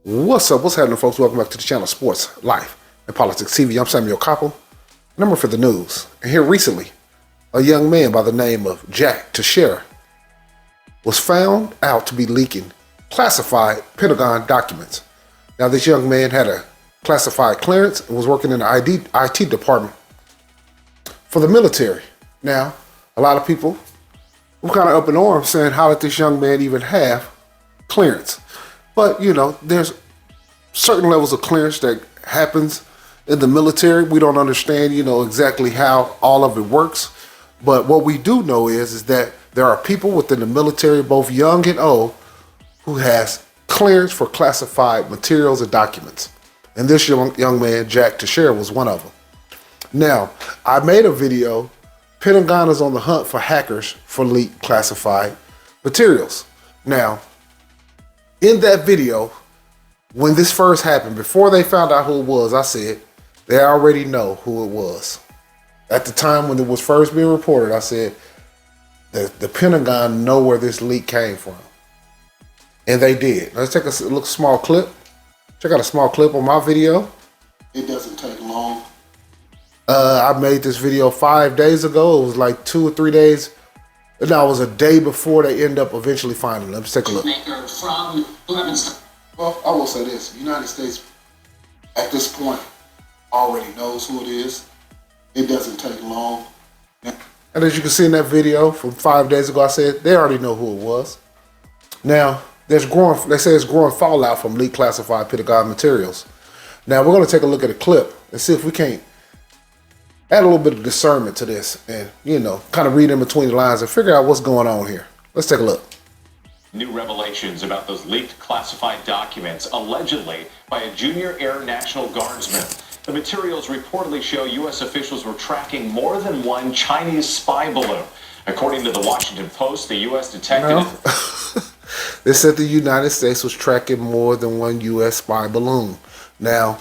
What's up? What's happening, folks? Welcome back to the channel Sports, Life, and Politics TV. I'm Samuel Koppel, number for the news. And here recently, a young man by the name of Jack Teixeira was found out to be leaking classified Pentagon documents. Now, this young man had a classified clearance and was working in the IT department for the military. Now, a lot of people were kind of up in arms saying, how did this young man even have clearance? But, you know, there's certain levels of clearance that happens in the military. We don't understand, exactly how all of it works. But what we do know is that there are people within the military, both young and old, who has clearance for classified materials and documents. And this young man, Jack Teixeira, was one of them. Now, I made a video, Pentagon is on the hunt for hackers for leaked classified materials. Now, in that video, when this first happened, before they found out who it was, I said, they already know who it was. At the time when it was first being reported, I said, the Pentagon know where this leak came from. And they did. Let's take a small clip. Check out a small clip on my video. It doesn't take long. I made this video 5 days ago. It was like 2 or 3 days. No, it was a day before they end up eventually finding them. Let's take a look. Well, I will say this. The United States, at this point, already knows who it is. It doesn't take long. And as you can see in that video from 5 days ago, I said they already know who it was. Now, they say it's growing fallout from leaked classified Pentagon materials. Now, we're going to take a look at a clip and see if we can't add a little bit of discernment to this and, kind of read in between the lines and figure out what's going on here. Let's take a look. New revelations about those leaked classified documents, allegedly by a junior Air National Guardsman. The materials reportedly show U.S. officials were tracking more than one Chinese spy balloon. According to the Washington Post, the U.S. detected... They said the United States was tracking more than one U.S. spy balloon. Now,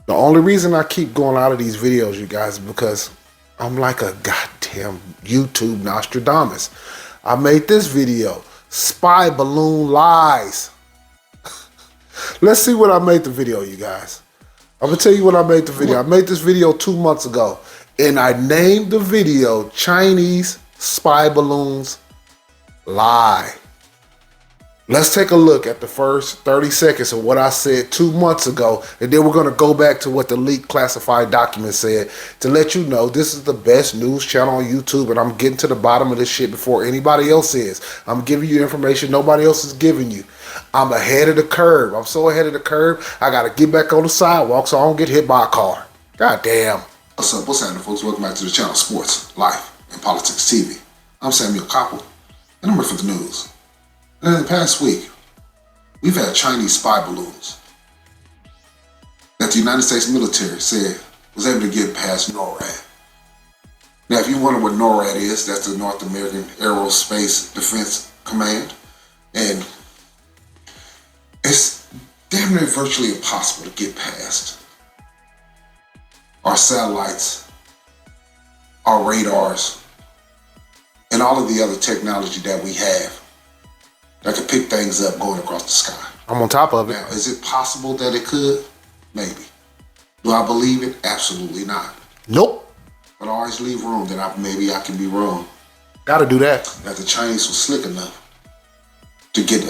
the only reason I keep going out of these videos, you guys, is because I'm like a goddamn YouTube Nostradamus. I made this video, Spy Balloon Lies. Let's see what I made the video, you guys. I'm gonna tell you what I made the video. I made this video 2 months ago, and I named the video Chinese Spy Balloons Lie. Let's take a look at the first 30 seconds of what I said 2 months ago, and then we're going to go back to what the leaked classified document said to let you know this is the best news channel on YouTube, and I'm getting to the bottom of this shit before anybody else is. I'm giving you information nobody else is giving you. I'm ahead of the curve. I'm so ahead of the curve, I got to get back on the sidewalk so I don't get hit by a car. God damn. What's up? What's happening, folks? Welcome back to the channel Sports, Life, and Politics TV. I'm Samuel Koppel, and I'm here for the news. And in the past week, we've had Chinese spy balloons that the United States military said was able to get past NORAD. Now, if you wonder what NORAD is, that's the North American Aerospace Defense Command. And it's damn near virtually impossible to get past our satellites, our radars, and all of the other technology that we have that could pick things up going across the sky. I'm on top of it. Now, is it possible that it could? Maybe. Do I believe it? Absolutely not. Nope. But I always leave room that maybe I can be wrong. Gotta do that. That the Chinese was slick enough to get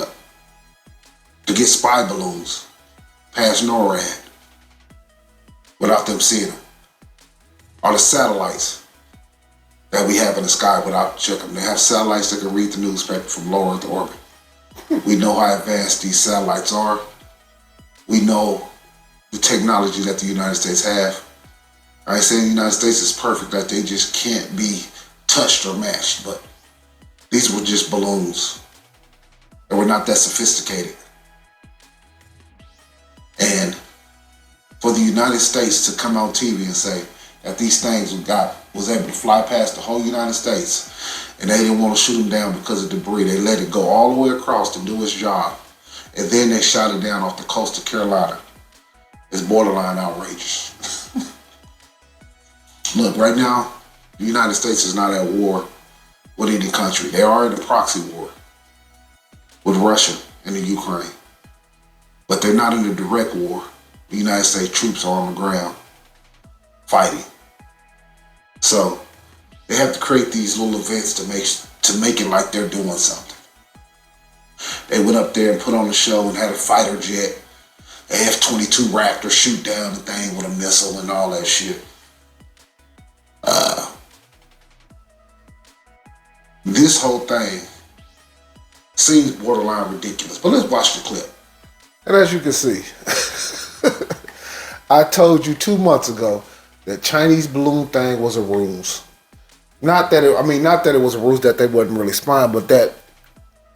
spy balloons past NORAD without them seeing them. Or the satellites that we have in the sky without checking them. They have satellites that can read the newspaper from low Earth orbit. We know how advanced these satellites are. We know the technology that the United States have. I ain't saying the United States is perfect, that they just can't be touched or matched, but these were just balloons. They were not that sophisticated. And for the United States to come on TV and say that these things was able to fly past the whole United States, and they didn't want to shoot them down because of debris. They let it go all the way across to do its job. And then they shot it down off the coast of Carolina. It's borderline outrageous. Look, right now, the United States is not at war with any country. They are in a proxy war with Russia and the Ukraine. but they're not in a direct war. The United States troops are on the ground fighting. So they have to create these little events to make it like they're doing something. They went up there and put on a show and had a fighter jet, a F-22 Raptor shoot down the thing with a missile and all that shit. This whole thing seems borderline ridiculous, but let's watch the clip. And as you can see, I told you 2 months ago that Chinese balloon thing was a ruse. Not that it was a ruse that they wasn't really spying, but that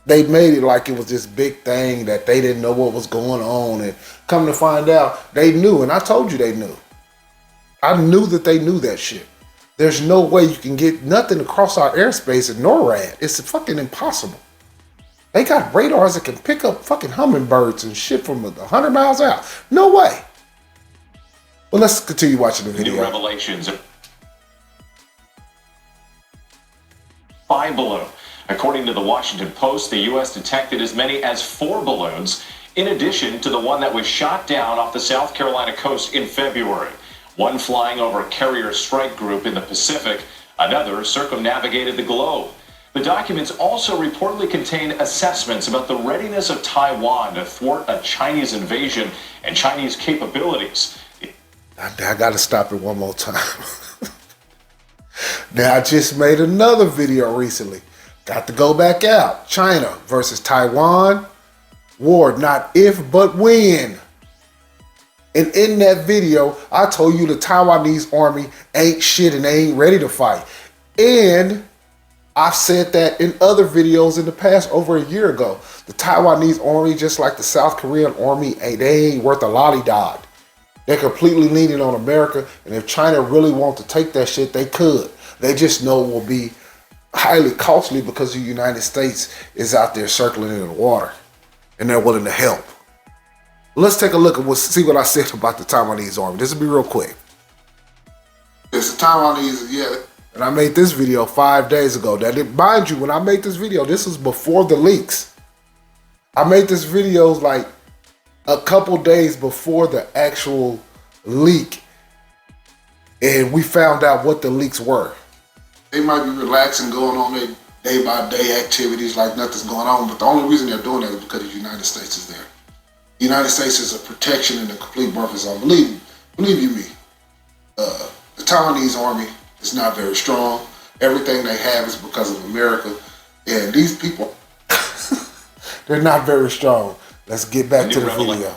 they made it like it was this big thing that they didn't know what was going on, and come to find out, they knew, and I told you they knew. I knew that they knew that shit. There's no way you can get nothing across our airspace in NORAD. It's fucking impossible. They got radars that can pick up fucking hummingbirds and shit from 100 miles out. No way. Well, let's continue watching the video. New revelations. Spy balloon. According to the Washington Post, the U.S. detected as many as 4 balloons, in addition to the one that was shot down off the South Carolina coast in February. One flying over a carrier strike group in the Pacific, another circumnavigated the globe. The documents also reportedly contain assessments about the readiness of Taiwan to thwart a Chinese invasion and Chinese capabilities. I gotta stop it one more time. Now, I just made another video recently. Got to go back out. China versus Taiwan. War not if, but when. And in that video, I told you the Taiwanese army ain't shit and they ain't ready to fight. And I've said that in other videos in the past over a year ago. The Taiwanese army, just like the South Korean army, they ain't worth a lollydog. They're completely leaning on America. And if China really wants to take that shit, they could. They just know it will be highly costly because the United States is out there circling in the water. And they're willing to help. Let's take a look at see what I said about the Taiwanese army. This will be real quick. It's the Taiwanese, yeah. And I made this video 5 days ago. Now, mind you, when I made this video, this was before the leaks. I made this video like a couple days before the actual leak. And we found out what the leaks were. They might be relaxing, going on their day-by-day activities like nothing's going on. But the only reason they're doing that is because the United States is there. The United States is a protection and a complete buffer zone. Believe you me, the Taiwanese army is not very strong. Everything they have is because of America. And these people, they're not very strong. Let's get back to the video.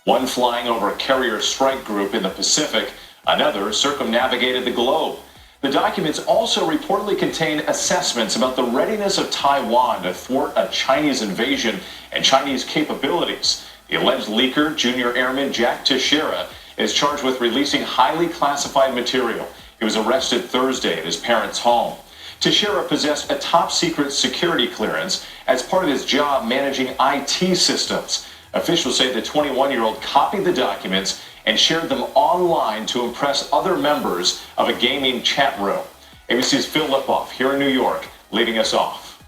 One flying over a carrier strike group in the Pacific, another circumnavigated the globe. The documents also reportedly contain assessments about the readiness of Taiwan to thwart a Chinese invasion and Chinese capabilities. The alleged leaker, Junior Airman Jack Teixeira, is charged with releasing highly classified material. He was arrested Thursday at his parents' home. Teixeira possessed a top-secret security clearance as part of his job managing IT systems. Officials say the 21-year-old copied the documents and shared them online to impress other members of a gaming chat room. ABC's Phil Lipoff here in New York, leading us off.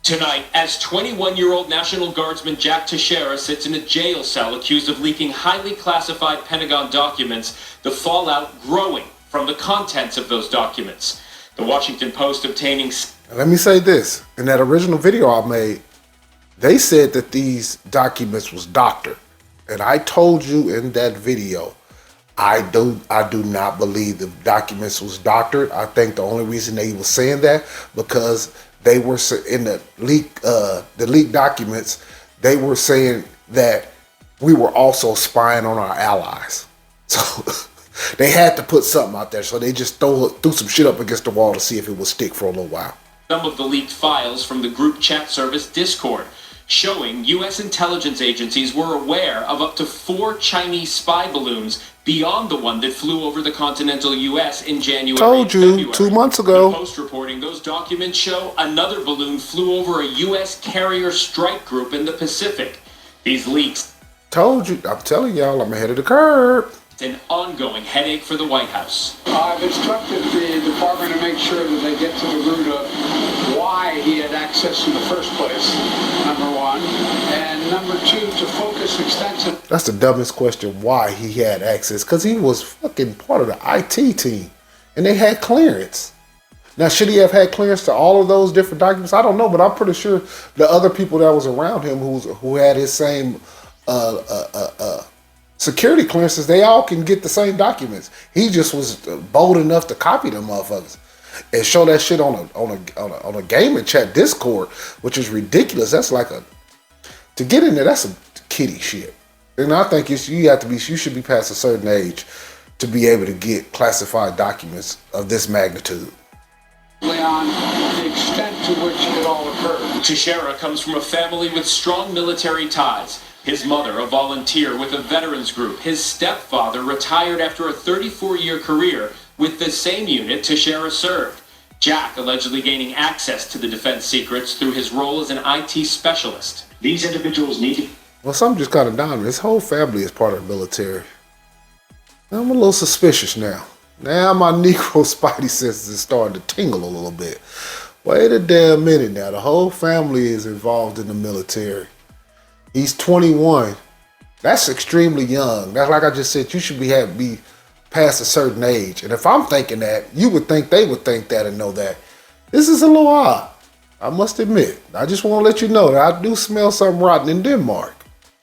Tonight, as 21-year-old National Guardsman Jack Teixeira sits in a jail cell accused of leaking highly classified Pentagon documents, the fallout growing from the contents of those documents. The Washington Post obtaining... Let me say this. In that original video I made, they said that these documents was doctored. And I told you in that video, I do not believe the documents was doctored. I think the only reason they were saying that because they were in the leaked documents, they were saying that we were also spying on our allies. So they had to put something out there. So they just threw some shit up against the wall to see if it would stick for a little while. Some of the leaked files from the group chat service Discord, showing U.S. intelligence agencies were aware of up to 4 Chinese spy balloons beyond the one that flew over the continental U.S. in January. Told you, February. 2 months ago. The Post reporting those documents show another balloon flew over a U.S. carrier strike group in the Pacific. These leaks... Told you, I'm telling y'all, I'm ahead of the curve. It's an ongoing headache for the White House. I've instructed the department to make sure that they get to the root of why he had access in the first place, number one. And number two, to focus this extensive. That's the dumbest question, why he had access. Because he was fucking part of the IT team. And they had clearance. Now, should he have had clearance to all of those different documents? I don't know, but I'm pretty sure the other people that was around him who had his same security clearances, they all can get the same documents. He just was bold enough to copy them motherfuckers and show that shit on a gaming chat Discord, which is ridiculous. That's like to get in there, that's some kiddie shit. And I think you should be past a certain age to be able to get classified documents of this magnitude. On the extent to which it all occurred. Teixeira comes from a family with strong military ties. His mother, a volunteer with a veterans group. His stepfather retired after a 34-year career with the same unit Teixeira served. Jack allegedly gaining access to the defense secrets through his role as an IT specialist. These individuals need to... Well, something just kind of down. His whole family is part of the military. I'm a little suspicious now. Now my Negro spidey senses is starting to tingle a little bit. Wait a damn minute now. The whole family is involved in the military. He's 21. That's extremely young. That's like I just said, you should be past a certain age. And if I'm thinking that, you would think they would think that and know that. This is a little odd. I must admit. I just want to let you know that I do smell something rotten in Denmark.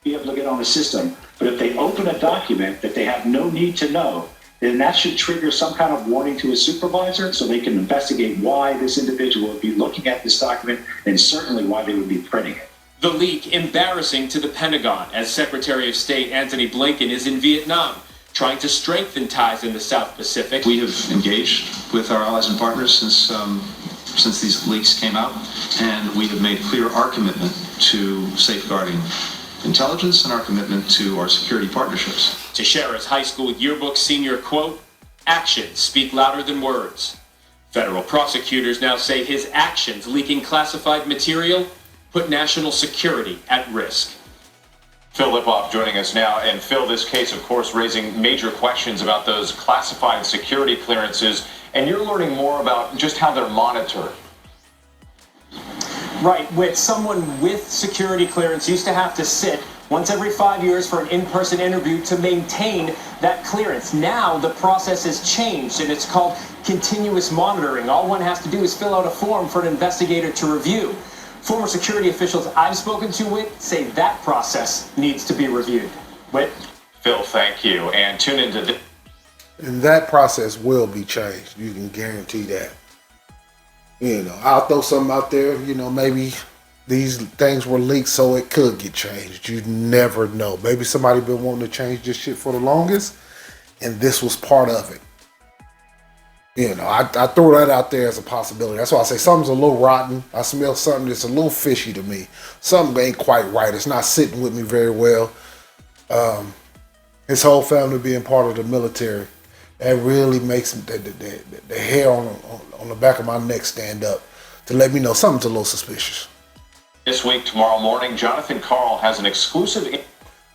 Be able to get on the system. But if they open a document that they have no need to know, then that should trigger some kind of warning to a supervisor so they can investigate why this individual would be looking at this document and certainly why they would be printing it. The leak embarrassing to the Pentagon as Secretary of State Antony Blinken is in Vietnam, trying to strengthen ties in the South Pacific. We have engaged with our allies and partners since these leaks came out, and we have made clear our commitment to safeguarding intelligence and our commitment to our security partnerships. Teixeira's high school yearbook senior quote, "Actions speak louder than words." Federal prosecutors now say his actions leaking classified material put national security at risk. Phil Lipoff joining us now. And Phil, this case, of course, raising major questions about those classified security clearances. And you're learning more about just how they're monitored. Right, with someone with security clearance used to have to sit once every 5 years for an in-person interview to maintain that clearance. Now the process has changed and it's called continuous monitoring. All one has to do is fill out a form for an investigator to review. Former security officials I've spoken to, Whit, say that process needs to be reviewed. Whit? Phil, thank you. And tune into this. And that process will be changed. You can guarantee that. You know, I'll throw something out there, maybe these things were leaked so it could get changed. You never know. Maybe somebody been wanting to change this shit for the longest, and this was part of it. I throw that out there as a possibility. That's why I say something's a little rotten. I smell something that's a little fishy to me. Something ain't quite right. It's not sitting with me very well. His whole family being part of the military, that really makes the hair on the back of my neck stand up to let me know something's a little suspicious. This week, tomorrow morning, Jonathan Karl has an exclusive...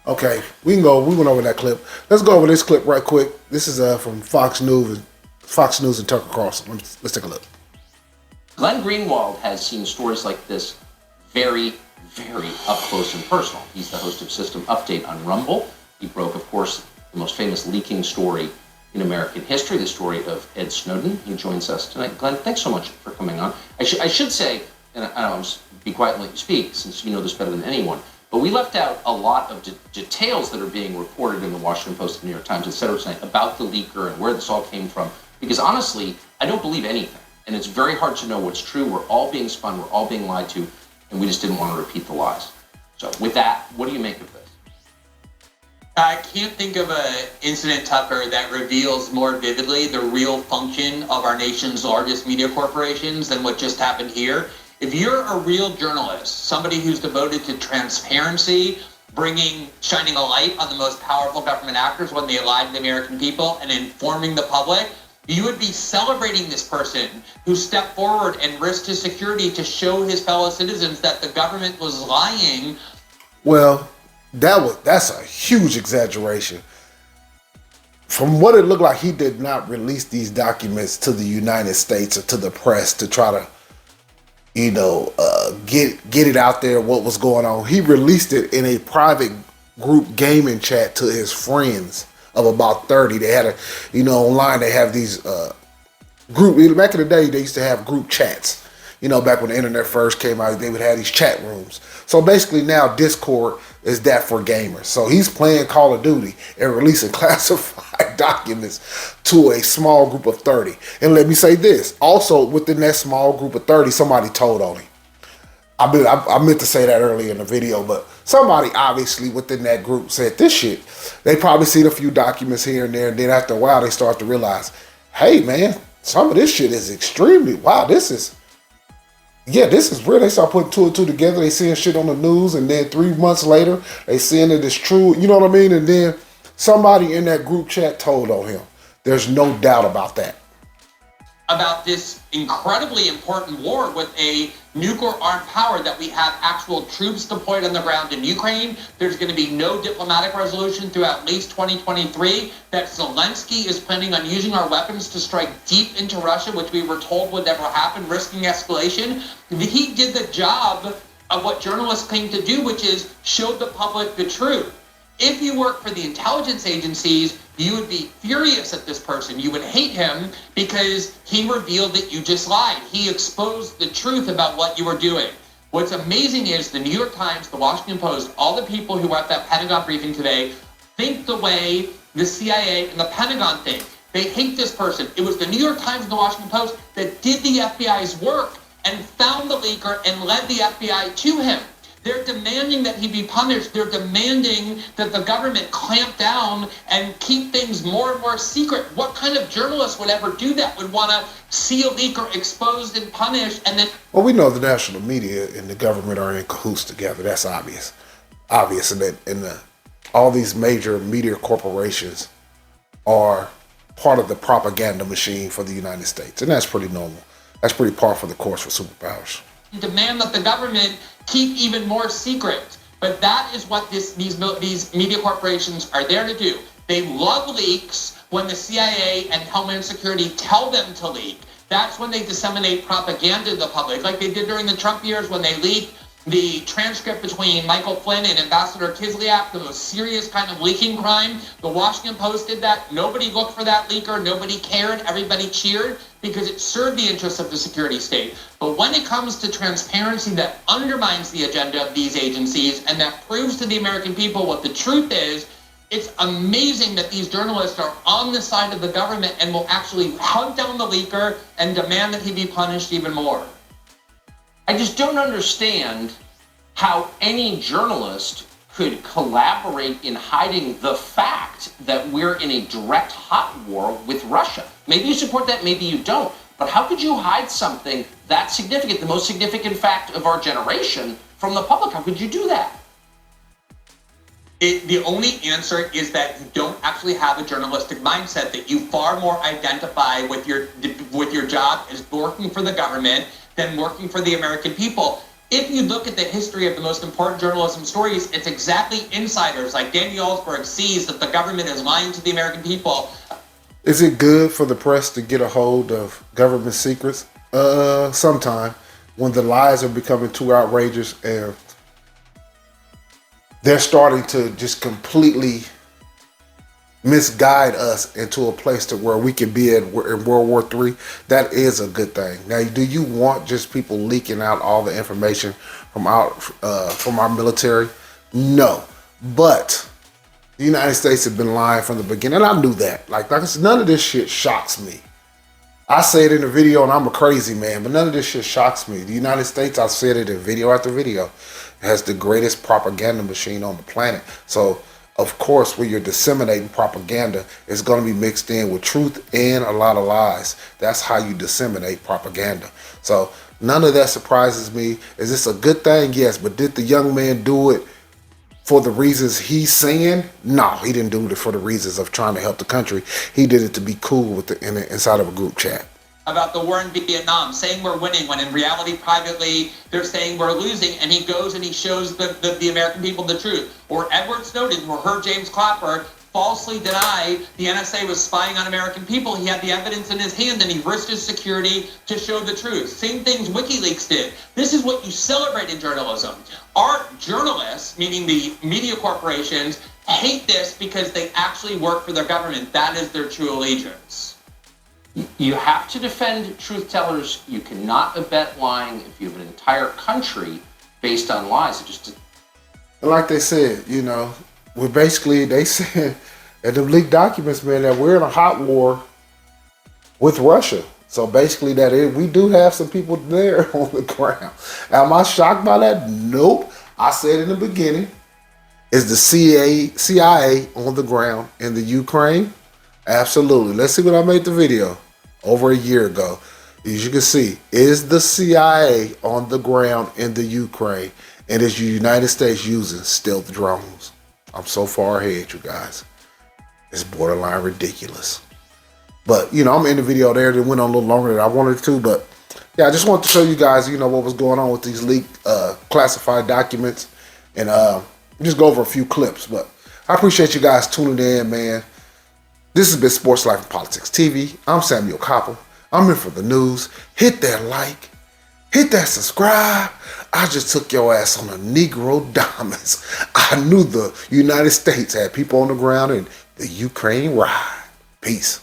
Okay, we went over that clip. Let's go over this clip right quick. This is from Fox News and Tucker Carlson. Let's take a look. Glenn Greenwald has seen stories like this very, very up close and personal. He's the host of System Update on Rumble. He broke, of course, the most famous leaking story in American history, the story of Ed Snowden. He joins us tonight. Glenn, thanks so much for coming on. I should say, and I'll just be quiet and let you speak, since you know this better than anyone, but we left out a lot of details that are being reported in the Washington Post, the New York Times, et cetera, tonight about the leaker and where this all came from. Because honestly, I don't believe anything. And it's very hard to know what's true. We're all being spun, we're all being lied to, and we just didn't want to repeat the lies. So with that, what do you make of this? I can't think of an incident, Tucker, that reveals more vividly the real function of our nation's largest media corporations than what just happened here. If you're a real journalist, somebody who's devoted to transparency, shining a light on the most powerful government actors when they lie to the American people and informing the public, you would be celebrating this person who stepped forward and risked his security to show his fellow citizens that the government was lying. Well, that's a huge exaggeration. From what it looked like, he did not release these documents to the United States or to the press to try to, get it out there what was going on. He released it in a private group gaming chat to his friends of about 30. They had online they have these group, back in the day they used to have group chats. Back when the internet first came out, they would have these chat rooms. So basically now Discord is that for gamers. So he's playing Call of Duty and releasing classified documents to a small group of 30. And let me say this, also within that small group of 30, somebody told on him. I meant to say that earlier in the video, but somebody obviously within that group said this shit. They probably seen a few documents here and there, and then after a while they start to realize, hey man, some of this shit is extremely, wow, this is real. They start putting two and two together. They seeing shit on the news, and then 3 months later, they seeing that it's true. You know what I mean? And then somebody in that group chat told on him. There's no doubt about that. About this incredibly important war with a nuclear armed power that we have actual troops deployed on the ground in Ukraine. There's going to be no diplomatic resolution through at least 2023. That Zelensky is planning on using our weapons to strike deep into Russia, which we were told would never happen, risking escalation. He did the job of what journalists claim to do, which is show the public the truth. If you work for the intelligence agencies, you would be furious at this person. You would hate him because he revealed that you just lied. He exposed the truth about what you were doing. What's amazing is the New York Times, the Washington Post, all the people who were at that Pentagon briefing today think the way the CIA and the Pentagon think. They hate this person. It was the New York Times and the Washington Post that did the FBI's work and found the leaker and led the FBI to him. They're demanding that he be punished. They're demanding that the government clamp down and keep things more and more secret. What kind of journalist would ever do that, would want to see a leaker exposed and punished and then... Well, we know the national media and the government are in cahoots together. That's obvious. Obvious. And all these major media corporations are part of the propaganda machine for the United States. And that's pretty normal. That's pretty par for the course for superpowers. Demand that the government keep even more secret. But that is what these media corporations are there to do. They love leaks when the CIA and Homeland Security tell them to leak. That's when they disseminate propaganda to the public, like they did during the Trump years when they leaked the transcript between Michael Flynn and Ambassador Kislyak, the most serious kind of leaking crime. The Washington Post did that. Nobody looked for that leaker. Nobody cared. Everybody cheered because it served the interests of the security state. But when it comes to transparency that undermines the agenda of these agencies and that proves to the American people what the truth is, it's amazing that these journalists are on the side of the government and will actually hunt down the leaker and demand that he be punished even more. I just don't understand how any journalist could collaborate in hiding the fact that we're in a direct hot war with Russia. Maybe you support that, maybe you don't. But how could you hide something that significant, the most significant fact of our generation, from the public? How could you do that? The only answer is that you don't actually have a journalistic mindset, that you far more identify with your job as working for the government than working for the American people. If you look at the history of the most important journalism stories, it's exactly insiders like Daniel Ellsberg sees that the government is lying to the American people. Is it good for the press to get a hold of government secrets? Sometime, when the lies are becoming too outrageous and they're starting to just completely misguide us into a place to where we can be in World War III, that is a good thing. Now, do you want just people leaking out all the information from our military? No, but the United States have been lying from the beginning, and I knew that. Like I said, none of this shit shocks me. I say it in the video, and I'm a crazy man, but none of this shit shocks me. The United States, I've said it in video after video, has the greatest propaganda machine on the planet. So, of course, when you're disseminating propaganda, it's going to be mixed in with truth and a lot of lies. That's how you disseminate propaganda. So, none of that surprises me. Is this a good thing? Yes, but did the young man do it for the reasons he's saying? No, he didn't do it for the reasons of trying to help the country. He did it to be cool with inside of a group chat. About the war in Vietnam, saying we're winning when in reality, privately, they're saying we're losing, and he goes and he shows the American people the truth. Or Edward Snowden, or her James Clapper, falsely denied the NSA was spying on American people. He had the evidence in his hand and he risked his security to show the truth. Same things WikiLeaks did. This is what you celebrate in journalism. Our journalists, meaning the media corporations, hate this because they actually work for their government. That is their true allegiance. You have to defend truth tellers. You cannot abet lying. If you have an entire country based on lies, it just... And like they said, you know, we're basically, they said that the leaked documents, man, that we're in a hot war with Russia. So basically we do have some people there on the ground. Am I shocked by that? Nope. I said in the beginning, is the CIA on the ground in the Ukraine? Absolutely. Let's see when I made the video over a year ago. As you can see, is the CIA on the ground in the Ukraine? And is the United States using stealth drones? I'm so far ahead, you guys. It's borderline ridiculous. But, you know, I'm in the video there. It went on a little longer than I wanted to. But, yeah, I just wanted to show you guys, you know, what was going on with these leaked classified documents. And just go over a few clips. But I appreciate you guys tuning in, man. This has been Sports Life and Politics TV. I'm Samuel Koppel. I'm in for the news. Hit that like. Hit that subscribe. I just took your ass on a Negro Diamonds. I knew the United States had people on the ground in the Ukraine ride. Peace.